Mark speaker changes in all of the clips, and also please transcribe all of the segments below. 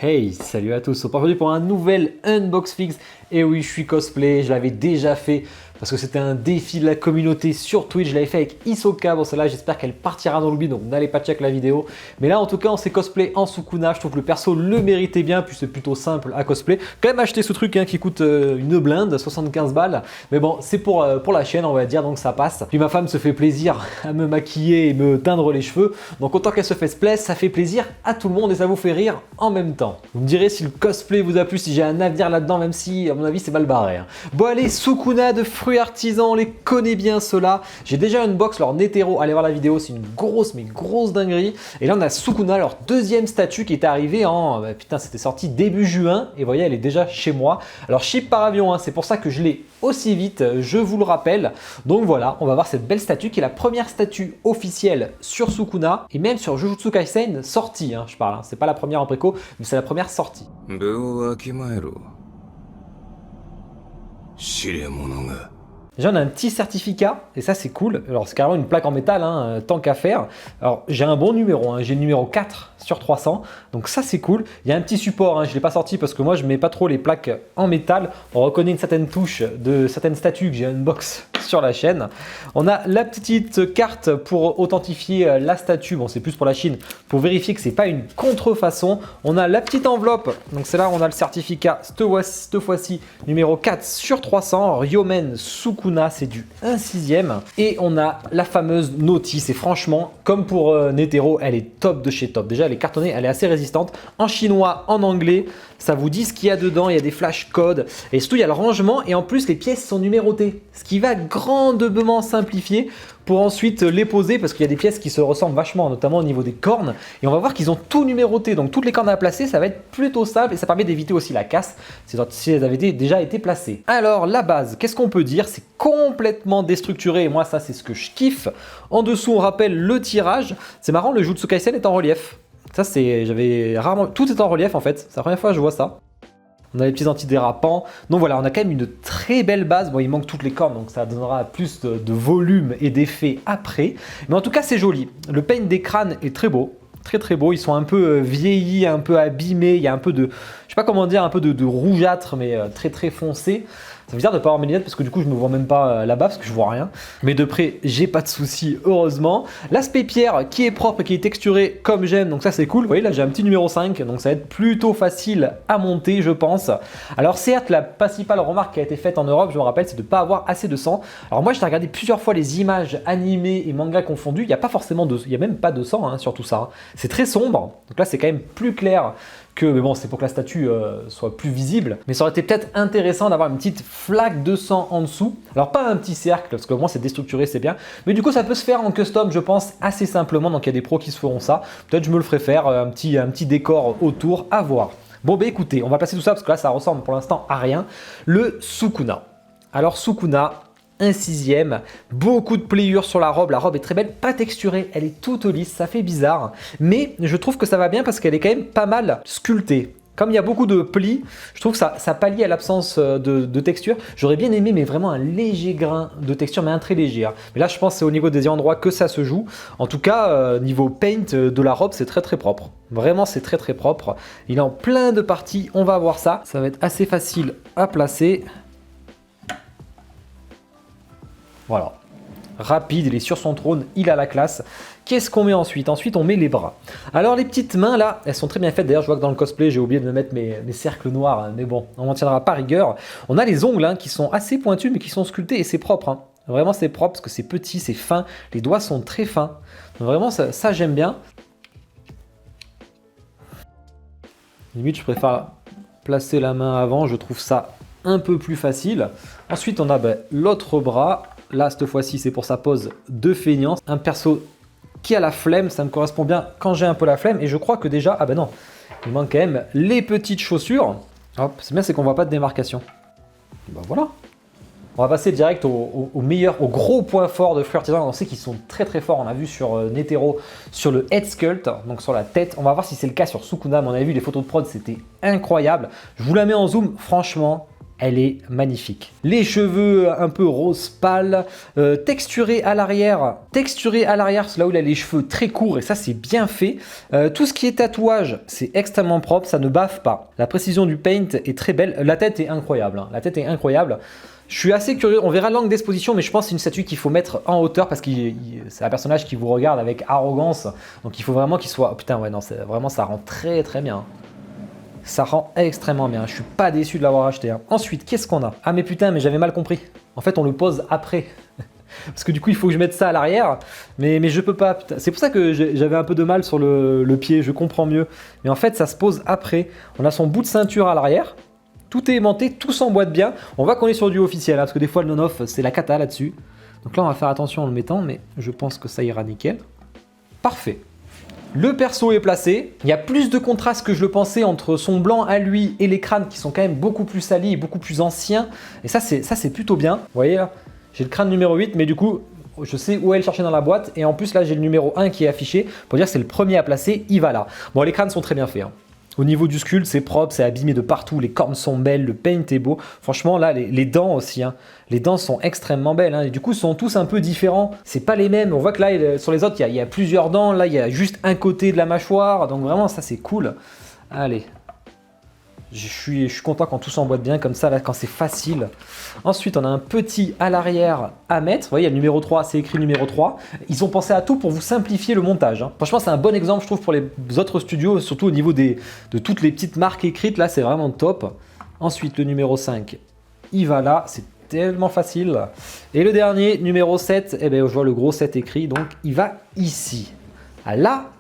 Speaker 1: Hey, salut à tous, on est aujourd'hui pour un nouvel Unbox Fix. Et oui, je suis cosplay, je l'avais déjà fait parce que c'était un défi de la communauté sur Twitch. Je l'avais fait avec Hisoka, bon celle-là j'espère qu'elle partira dans l'oubli, donc n'allez pas check la vidéo. Mais là en tout cas on s'est cosplay en Sukuna, je trouve que le perso le méritait bien, puis c'est plutôt simple à cosplay. Quand même acheter ce truc qui coûte une blinde, 75 balles. Mais bon, c'est pour la chaîne on va dire, donc ça passe. Puis ma femme se fait plaisir à me maquiller et me teindre les cheveux. Donc autant qu'elle se fait plaisir, ça fait plaisir à tout le monde et ça vous fait rire en même temps. Vous me direz si le cosplay vous a plu, si j'ai un avenir là-dedans, même si à mon avis c'est mal barré. Bon allez, Sukuna de fruits artisans, on les connaît bien ceux-là. J'ai déjà unbox leur Netero, allez voir la vidéo, c'est une grosse mais grosse dinguerie. Et là on a Sukuna, leur deuxième statue qui est arrivée en... putain, c'était sorti début juin et vous voyez elle est déjà chez moi. Alors ship par avion, hein, c'est pour ça que je l'ai aussi vite, je vous le rappelle. Donc voilà, on va voir cette belle statue qui est la première statue officielle sur Sukuna et même sur Jujutsu Kaisen sortie, hein, je parle, hein. C'est pas la première en préco, mais c'est la première sortie. Déjà on a un petit certificat et ça c'est cool. Alors c'est carrément une plaque en métal, hein, tant qu'à faire. Alors j'ai un bon numéro, hein, j'ai le numéro 4 sur 300, donc ça c'est cool. Il y a un petit support, hein, je ne l'ai pas sorti parce que moi je mets pas trop les plaques en métal. On reconnaît une certaine touche de certaines statues que j'ai unbox sur la chaîne. On a la petite carte pour authentifier la statue, bon c'est plus pour la Chine, pour vérifier que c'est pas une contrefaçon. On a la petite enveloppe, donc c'est là où on a le certificat, cette fois-ci numéro 4 sur 300, Ryomen Sukuna, c'est du 1/6. Et on a la fameuse notice, et franchement, comme pour Netero, elle est top de chez top. Déjà elle est cartonnée, elle est assez résistante, en chinois, en anglais, ça vous dit ce qu'il y a dedans, il y a des flash codes, et surtout il y a le rangement, et en plus les pièces sont numérotées, ce qui va grandement simplifier pour ensuite les poser, parce qu'il y a des pièces qui se ressemblent vachement, notamment au niveau des cornes, et on va voir qu'ils ont tout numéroté, donc toutes les cornes à placer, ça va être plutôt simple, et ça permet d'éviter aussi la casse, si elles avaient déjà été placées. Alors la base, qu'est-ce qu'on peut dire? C'est complètement déstructuré, et moi ça c'est ce que je kiffe. En dessous on rappelle le tirage, c'est marrant, le Jujutsu Kaisen est en relief. Ça c'est, j'avais rarement, tout est en relief en fait, c'est la première fois que je vois ça. On a les petits antidérapants, donc voilà, on a quand même une très belle base. Bon, il manque toutes les cornes, donc ça donnera plus de volume et d'effet après. Mais en tout cas, c'est joli. Le paint des crânes est très beau, très beau. Ils sont un peu vieillis, un peu abîmés. Il y a un peu de, je sais pas comment dire, un peu de rougeâtre, mais très foncé. C'est bizarre de ne pas avoir mes lunettes parce que du coup je me vois même pas là-bas parce que je vois rien. Mais de près, j'ai pas de soucis, heureusement. L'aspect pierre qui est propre et qui est texturé comme j'aime, donc ça c'est cool. Vous voyez là j'ai un petit numéro 5, donc ça va être plutôt facile à monter je pense. Alors certes, la principale remarque qui a été faite en Europe, je me rappelle, c'est de ne pas avoir assez de sang. Alors moi j'ai regardé plusieurs fois les images animées et manga confondus, il n'y a pas forcément de, il n'y a même pas de sang, hein, sur tout ça. Hein. C'est très sombre, donc là c'est quand même plus clair. Mais bon, c'est pour que la statue soit plus visible. Mais ça aurait été peut-être intéressant d'avoir une petite flaque de sang en dessous. Alors pas un petit cercle, parce que au moins c'est déstructuré, c'est bien. Mais du coup, ça peut se faire en custom, je pense, assez simplement. Donc il y a des pros qui se feront ça. Peut-être je me le ferai faire, un petit décor autour, à voir. Bon, bah écoutez, on va passer tout ça, parce que là, ça ressemble pour l'instant à rien. Le Sukuna. Alors Sukuna, 1/6, beaucoup de pliures sur la robe est très belle, pas texturée, elle est toute lisse, ça fait bizarre, mais je trouve que ça va bien parce qu'elle est quand même pas mal sculptée. Comme il y a beaucoup de plis, je trouve que ça pallie à l'absence de texture. J'aurais bien aimé, mais vraiment un léger grain de texture, mais un très léger. Hein. Mais là, je pense que c'est au niveau des endroits que ça se joue. En tout cas, niveau paint de la robe, c'est très propre. Vraiment, c'est très propre. Il est en plein de parties, on va voir ça. Ça va être assez facile à placer. Voilà, rapide, il est sur son trône, il a la classe. Qu'est-ce qu'on met ensuite? Ensuite, on met les bras. Alors, les petites mains, là, elles sont très bien faites. D'ailleurs, je vois que dans le cosplay, j'ai oublié de me mettre mes cercles noirs. Hein. Mais bon, on n'en tiendra pas rigueur. On a les ongles hein, qui sont assez pointus, mais qui sont sculptés et c'est propre. Hein. Vraiment, c'est propre parce que c'est petit, c'est fin. Les doigts sont très fins. Donc, vraiment, ça j'aime bien. Limite, je préfère placer la main avant. Je trouve ça un peu plus facile. Ensuite, on a l'autre bras. Là, cette fois-ci, c'est pour sa pose de feignant. Un perso qui a la flemme, ça me correspond bien quand j'ai un peu la flemme. Et je crois que déjà, ah ben non, il manque quand même les petites chaussures. Hop, c'est bien, c'est qu'on voit pas de démarcation. Ben voilà. On va passer direct au meilleur, au gros point fort de Fruits Artisans. On sait qu'ils sont très forts. On a vu sur Netero, sur le head sculpt, donc sur la tête. On va voir si c'est le cas sur Sukuna. Mais on avait vu les photos de prod, c'était incroyable. Je vous la mets en zoom. Franchement, elle est magnifique. Les cheveux un peu rose pâle, texturés à l'arrière, là où il a les cheveux très courts et ça c'est bien fait. Tout ce qui est tatouage, c'est extrêmement propre, ça ne bave pas. La précision du paint est très belle, la tête est incroyable, hein. La tête est incroyable. Je suis assez curieux, on verra l'angle d'exposition, mais je pense que c'est une statue qu'il faut mettre en hauteur parce que c'est un personnage qui vous regarde avec arrogance. Donc il faut vraiment qu'il soit... Oh, putain, ouais, non, vraiment, ça rend très très bien. Ça rend extrêmement bien. Je suis pas déçu de l'avoir acheté. Hein. Ensuite, qu'est-ce qu'on a? Ah mais putain, mais j'avais mal compris. En fait, on le pose après. Parce que du coup, il faut que je mette ça à l'arrière. Mais je peux pas. C'est pour ça que j'avais un peu de mal sur le pied. Je comprends mieux. Mais en fait, ça se pose après. On a son bout de ceinture à l'arrière. Tout est aimanté, tout s'emboîte bien. On voit qu'on est sur du officiel, hein, parce que des fois le non-off, c'est la cata là-dessus. Donc là, on va faire attention en le mettant, mais je pense que ça ira nickel. Parfait. Le perso est placé. Il y a plus de contraste que je le pensais entre son blanc à lui et les crânes qui sont quand même beaucoup plus salis et beaucoup plus anciens. Et ça, c'est plutôt bien. Vous voyez là, j'ai le crâne numéro 8, mais du coup, je sais où aller le chercher dans la boîte. Et en plus, là, j'ai le numéro 1 qui est affiché. Pour dire que c'est le premier à placer, il va là. Bon, les crânes sont très bien faits. Hein. Au niveau du sculpte, c'est propre, c'est abîmé de partout, les cornes sont belles, le paint est beau. Franchement, là, les dents aussi, hein. Les dents sont extrêmement belles. Hein. Et du coup, sont tous un peu différents. C'est pas les mêmes. On voit que là, sur les autres, il y a plusieurs dents. Là, il y a juste un côté de la mâchoire. Donc vraiment, ça, c'est cool. Allez. Je suis content quand tout s'emboîte bien comme ça, là, quand c'est facile. Ensuite, on a un petit à l'arrière à mettre. Vous voyez, il y a le numéro 3, c'est écrit numéro 3. Ils ont pensé à tout pour vous simplifier le montage. Hein. Franchement, c'est un bon exemple, je trouve, pour les autres studios, surtout au niveau de toutes les petites marques écrites. Là, c'est vraiment top. Ensuite, le numéro 5, il va là. C'est tellement facile. Et le dernier, numéro 7, eh bien, je vois le gros 7 écrit, donc il va ici. Ah, là,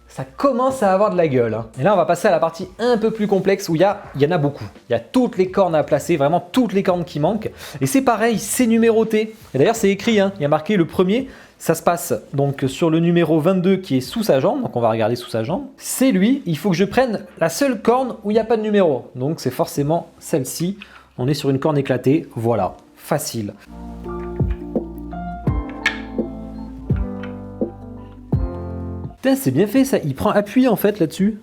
Speaker 1: ça commence à avoir de la gueule. Hein. Et là, on va passer à la partie un peu plus complexe où il y en a beaucoup. Il y a toutes les cornes à placer, vraiment toutes les cornes qui manquent. Et c'est pareil, c'est numéroté. Et d'ailleurs, c'est écrit, hein, il y a marqué le premier. Ça se passe donc sur le numéro 22 qui est sous sa jambe. Donc, on va regarder sous sa jambe. C'est lui. Il faut que je prenne la seule corne où il n'y a pas de numéro. Donc, c'est forcément celle-ci. On est sur une corne éclatée. Voilà, facile. Putain, c'est bien fait ça, il prend appui en fait là-dessus.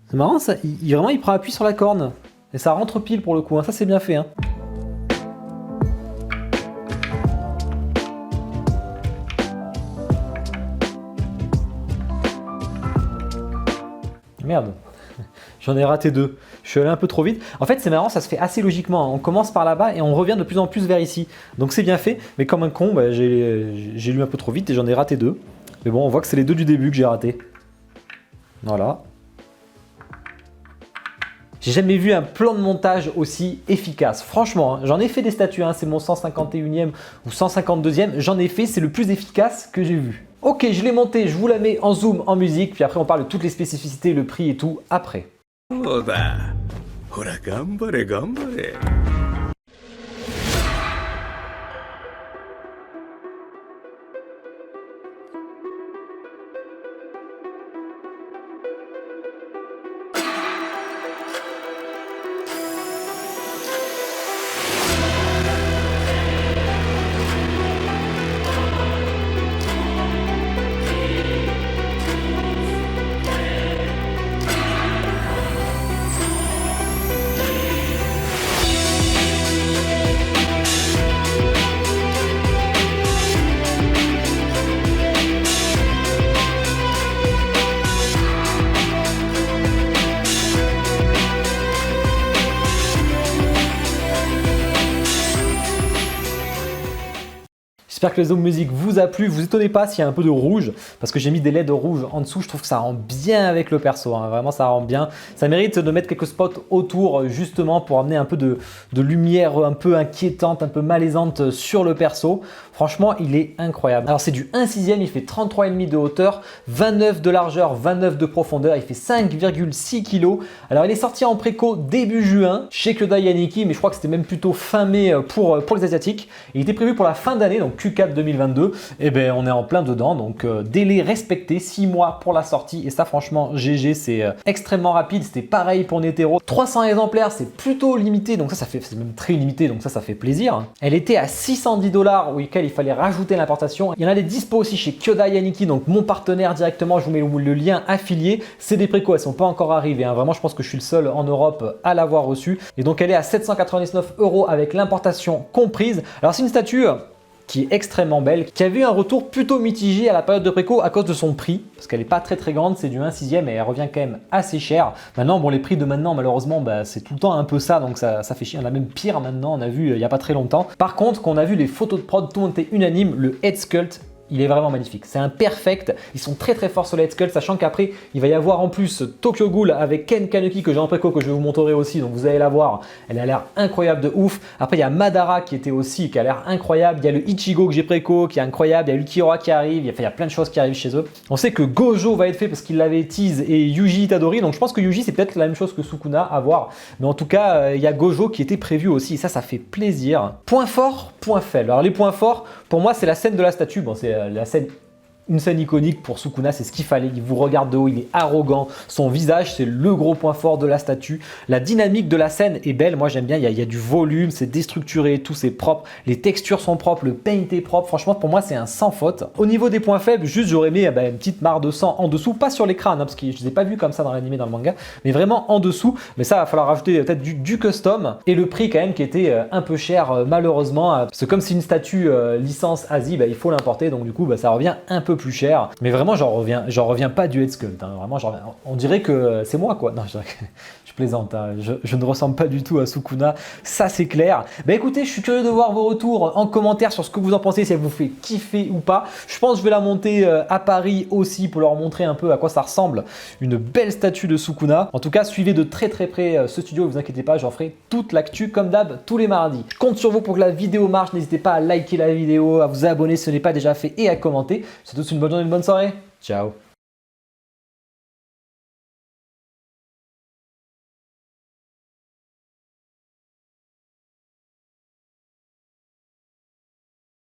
Speaker 1: C'est marrant ça, vraiment il prend appui sur la corne. Et ça rentre pile pour le coup, hein. Ça c'est bien fait. Hein. Merde, j'en ai raté 2. Je suis allé un peu trop vite. En fait c'est marrant, ça se fait assez logiquement. Hein. On commence par là-bas et on revient de plus en plus vers ici. Donc c'est bien fait, mais comme un con, bah, j'ai lu un peu trop vite et j'en ai raté 2. Mais bon, on voit que c'est les 2 du début que j'ai raté. Voilà. J'ai jamais vu un plan de montage aussi efficace. Franchement, hein, j'en ai fait des statues, hein, c'est mon 151e ou 152e. J'en ai fait, c'est le plus efficace que j'ai vu. Ok, je l'ai monté, je vous la mets en zoom, en musique, puis après on parle de toutes les spécificités, le prix et tout après. J'espère que le zoom musique vous a plu. Vous étonnez pas s'il y a un peu de rouge parce que j'ai mis des LED rouges en dessous. Je trouve que ça rend bien avec le perso. Hein. Vraiment, ça rend bien. Ça mérite de mettre quelques spots autour justement pour amener un peu de lumière un peu inquiétante, un peu malaisante sur le perso. Franchement, il est incroyable. Alors, c'est du 1/6, il fait 33,5 de hauteur, 29 de largeur, 29 de profondeur. Il fait 5,6 kg. Alors, il est sorti en préco début juin chez Kyodai Yaniki, mais je crois que c'était même plutôt fin mai pour les Asiatiques. Il était prévu pour la fin d'année, donc Q4 Q4 2022, et ben on est en plein dedans. Donc délai respecté, 6 mois pour la sortie. Et ça franchement, GG, c'est extrêmement rapide. C'était pareil pour Netero. 300 exemplaires, c'est plutôt limité. Donc ça fait, c'est même très limité. Donc ça fait plaisir. Elle était à 610 $, auquel il fallait rajouter l'importation. Il y en a des dispo aussi chez Kyoda Yaniki, donc mon partenaire directement. Je vous mets le lien affilié. C'est des précos, elles sont pas encore arrivées. Hein. Vraiment, je pense que je suis le seul en Europe à l'avoir reçu. Et donc elle est à 799 € avec l'importation comprise. Alors c'est une statue qui est extrêmement belle, qui a vu un retour plutôt mitigé à la période de préco à cause de son prix, parce qu'elle n'est pas très grande, c'est du 1/6 et elle revient quand même assez cher. Maintenant, bon, les prix de maintenant, malheureusement, bah, c'est tout le temps un peu ça, donc ça fait chier. On a même pire maintenant, on a vu il n'y a pas très longtemps. Par contre, quand on a vu les photos de prod, tout le monde était unanime, le head sculpt, il est vraiment magnifique. C'est un perfect. Ils sont très forts sur le head sculpt, sachant qu'après, il va y avoir en plus Tokyo Ghoul avec Ken Kanuki que j'ai en préco, que je vais vous montrer aussi. Donc vous allez la voir. Elle a l'air incroyable de ouf. Après, il y a Madara qui était aussi, qui a l'air incroyable. Il y a le Ichigo que j'ai préco, qui est incroyable. Il y a Ulquiorra qui arrive. Il y a plein de choses qui arrivent chez eux. On sait que Gojo va être fait parce qu'il l'avait tease et Yuji Itadori. Donc je pense que Yuji, c'est peut-être la même chose que Sukuna à voir. Mais en tout cas, il y a Gojo qui était prévu aussi. Et ça fait plaisir. Point fort, point faible. Alors les points forts, pour moi, c'est la scène de la statue. Bon, c'est la scène, une scène iconique pour Sukuna, c'est ce qu'il fallait. Il vous regarde de haut, il est arrogant. Son visage, c'est le gros point fort de la statue. La dynamique de la scène est belle. Moi, j'aime bien. Il y a du volume, c'est déstructuré, tout c'est propre. Les textures sont propres, le paint est propre. Franchement, pour moi, c'est un sans faute. Au niveau des points faibles, juste j'aurais mis une petite mare de sang en dessous, pas sur les crânes, parce que je les ai pas vus comme ça dans l'animé, dans le manga, mais vraiment en dessous. Mais ça, va falloir rajouter peut-être du custom et le prix quand même qui était un peu cher malheureusement, parce que comme c'est une statue licence Asie, il faut l'importer, donc du coup, ça revient un peu plus cher. Mais vraiment, j'en reviens pas du head sculpt. Hein. Vraiment, on dirait que c'est moi, quoi. Non, je plaisante. Hein. Je ne ressemble pas du tout à Sukuna. Ça, c'est clair. Écoutez, je suis curieux de voir vos retours en commentaire sur ce que vous en pensez, si elle vous fait kiffer ou pas. Je pense que je vais la monter à Paris aussi pour leur montrer un peu à quoi ça ressemble. Une belle statue de Sukuna. En tout cas, suivez de très près ce studio. Ne vous inquiétez pas, j'en ferai toute l'actu comme d'hab tous les mardis. Je compte sur vous pour que la vidéo marche. N'hésitez pas à liker la vidéo, à vous abonner si ce n'est pas déjà fait et à commenter. C'est tous une bonne journée, une bonne soirée. Ciao.